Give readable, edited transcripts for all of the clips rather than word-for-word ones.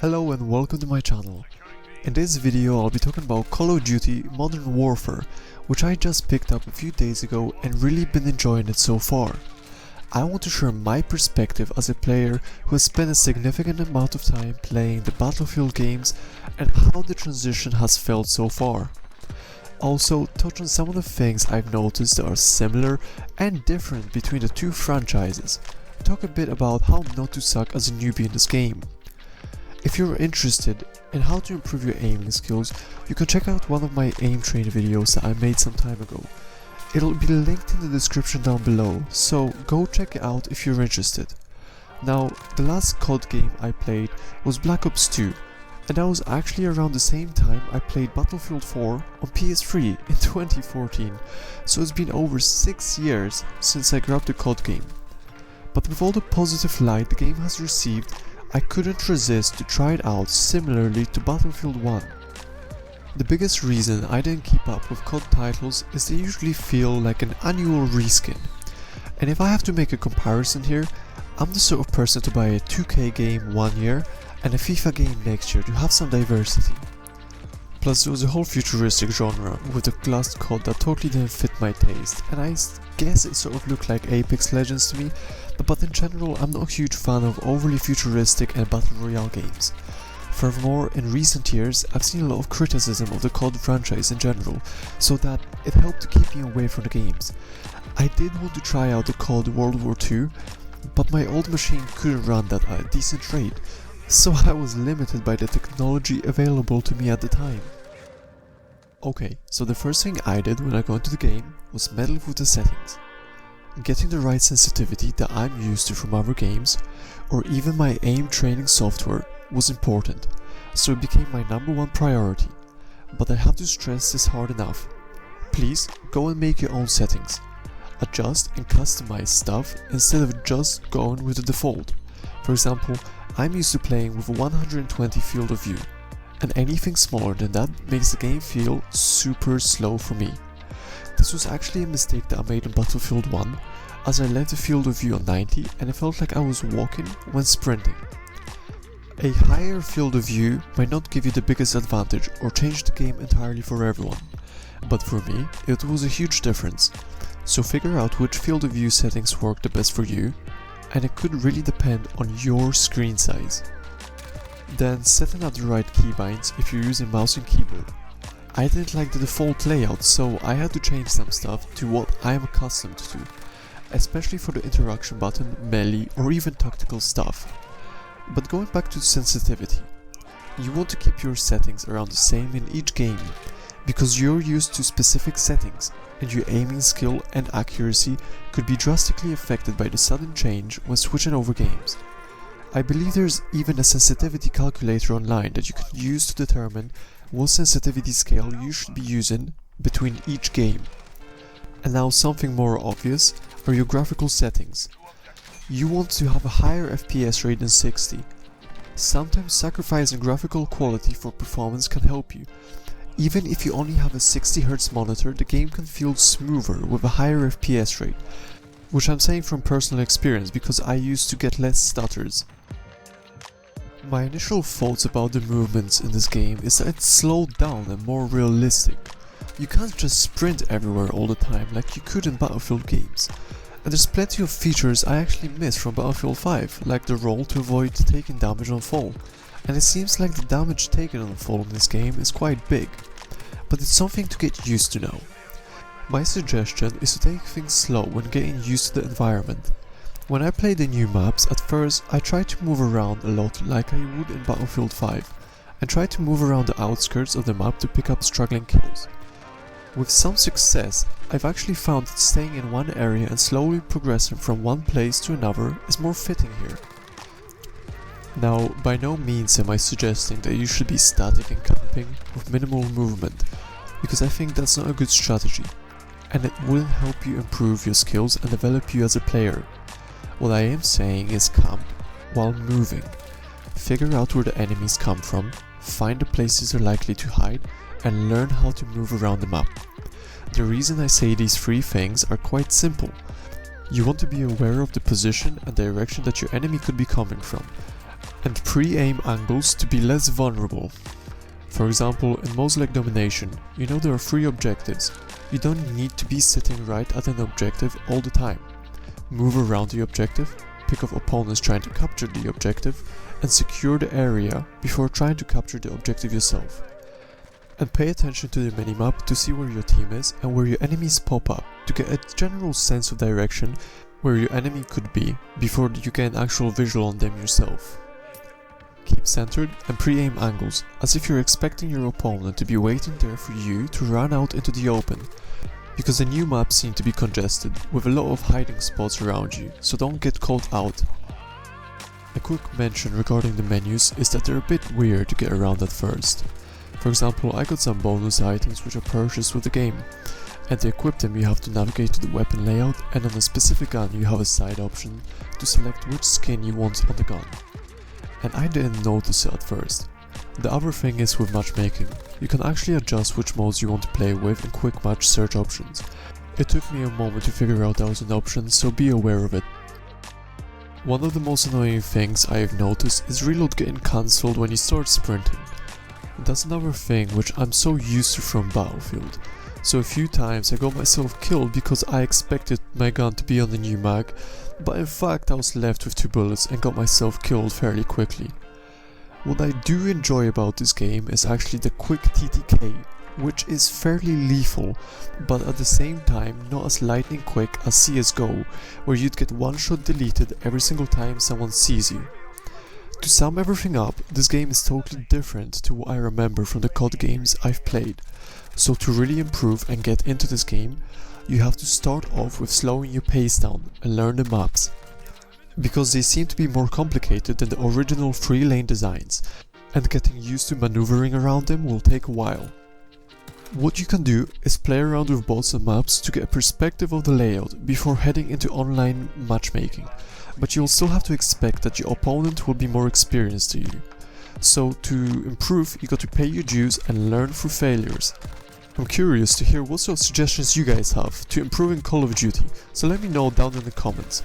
Hello and welcome to my channel. In this video I'll be talking about Call of Duty Modern Warfare, which I just picked up a few days ago and really been enjoying it so far. I want to share my perspective as a player who has spent a significant amount of time playing the Battlefield games and how the transition has felt so far. Also touch on some of the things I've noticed that are similar and different between the two franchises. Talk a bit about how not to suck as a newbie in this game. If you're interested in how to improve your aiming skills, you can check out one of my aim train videos that I made some time ago. It'll be linked in the description down below, so go check it out if you're interested. Now, the last CoD game I played was Black Ops 2, and that was actually around the same time I played Battlefield 4 on PS3 in 2014, so it's been over 6 years since I grabbed the CoD game. But with all the positive light the game has received, I couldn't resist to try it out similarly to Battlefield 1. The biggest reason I didn't keep up with CoD titles is they usually feel like an annual reskin. And if I have to make a comparison here, I'm the sort of person to buy a 2K game one year and a FIFA game next year to have some diversity. Plus there was a whole futuristic genre with the last CoD that totally didn't fit my taste, and I guess it sort of looked like Apex Legends to me, but in general I'm not a huge fan of overly futuristic and battle royale games. Furthermore, in recent years I've seen a lot of criticism of the CoD franchise in general, so that it helped to keep me away from the games. I did want to try out the CoD World War II, but my old machine couldn't run that at a decent rate, so I was limited by the technology available to me at the time. Okay, so the first thing I did when I got into the game was meddle with the settings. Getting the right sensitivity that I'm used to from other games, or even my aim training software, was important, so it became my #1 priority. But I have to stress this hard enough. Please go and make your own settings. Adjust and customize stuff instead of just going with the default. For example, I'm used to playing with 120 field of view, and anything smaller than that makes the game feel super slow for me. This was actually a mistake that I made in Battlefield 1, as I left the field of view on 90 and it felt like I was walking when sprinting. A higher field of view might not give you the biggest advantage or change the game entirely for everyone, but for me it was a huge difference. So figure out which field of view settings work the best for you, and it could really depend on your screen size. Then setting up the right keybinds if you're using mouse and keyboard. I didn't like the default layout, so I had to change some stuff to what I am accustomed to, especially for the interaction button, melee or even tactical stuff. But going back to sensitivity, you want to keep your settings around the same in each game, because you're used to specific settings and your aiming skill and accuracy could be drastically affected by the sudden change when switching over games. I believe there's even a sensitivity calculator online that you can use to determine what sensitivity scale you should be using between each game. And now something more obvious are your graphical settings. You want to have a higher FPS rate than 60. Sometimes sacrificing graphical quality for performance can help you. Even if you only have a 60Hz monitor, the game can feel smoother with a higher FPS rate, which I'm saying from personal experience because I used to get less stutters. My initial thoughts about the movements in this game is that it's slowed down and more realistic. You can't just sprint everywhere all the time like you could in Battlefield games. And there's plenty of features I actually miss from Battlefield 5, like the roll to avoid taking damage on fall. And it seems like the damage taken on fall in this game is quite big. But it's something to get used to now. My suggestion is to take things slow when getting used to the environment. When I play the new maps, at first I try to move around a lot like I would in Battlefield 5, and try to move around the outskirts of the map to pick up struggling kills. With some success, I've actually found that staying in one area and slowly progressing from one place to another is more fitting here. Now, by no means am I suggesting that you should be static and camping with minimal movement, because I think that's not a good strategy, and it wouldn't help you improve your skills and develop you as a player. What I am saying is camp while moving. Figure out where the enemies come from, find the places they're likely to hide, and learn how to move around the map. The reason I say these 3 things are quite simple. You want to be aware of the position and direction that your enemy could be coming from, and pre-aim angles to be less vulnerable. For example, in Mausolect Domination, you know there are 3 objectives. You don't need to be sitting right at an objective all the time. Move around the objective, pick off opponents trying to capture the objective, and secure the area before trying to capture the objective yourself. And pay attention to the minimap to see where your team is and where your enemies pop up to get a general sense of direction where your enemy could be before you get an actual visual on them yourself. Keep centered and pre-aim angles as if you're expecting your opponent to be waiting there for you to run out into the open, because the new maps seem to be congested with a lot of hiding spots around you, so don't get caught out. A quick mention regarding the menus is that they're a bit weird to get around at first. For example, I got some bonus items which are purchased with the game, and to equip them you have to navigate to the weapon layout, and on a specific gun you have a side option to select which skin you want on the gun. And I didn't notice it at first. The other thing is with matchmaking, you can actually adjust which modes you want to play with in quick match search options. It took me a moment to figure out that was an option, so be aware of it. One of the most annoying things I have noticed is reload getting cancelled when you start sprinting. That's another thing which I'm so used to from Battlefield. So a few times I got myself killed because I expected my gun to be on the new mag, but in fact I was left with 2 bullets and got myself killed fairly quickly. What I do enjoy about this game is actually the quick TTK, which is fairly lethal, but at the same time not as lightning quick as CSGO, where you'd get one shot deleted every single time someone sees you. To sum everything up, this game is totally different to what I remember from the CoD games I've played. So to really improve and get into this game, you have to start off with slowing your pace down and learn the maps, because they seem to be more complicated than the original 3-lane designs, and getting used to maneuvering around them will take a while. What you can do is play around with bots and maps to get a perspective of the layout before heading into online matchmaking, but you'll still have to expect that your opponent will be more experienced to you. So to improve, you got to pay your dues and learn through failures. I'm curious to hear what sort of suggestions you guys have to improving Call of Duty, so let me know down in the comments.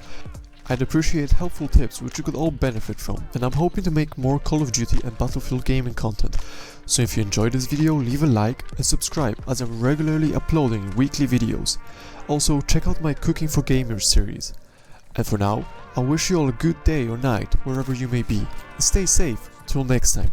I'd appreciate helpful tips which you could all benefit from, and I'm hoping to make more Call of Duty and Battlefield gaming content. So if you enjoyed this video, leave a like and subscribe as I'm regularly uploading weekly videos. Also check out my Cooking for Gamers series. And for now, I wish you all a good day or night wherever you may be, and stay safe till next time.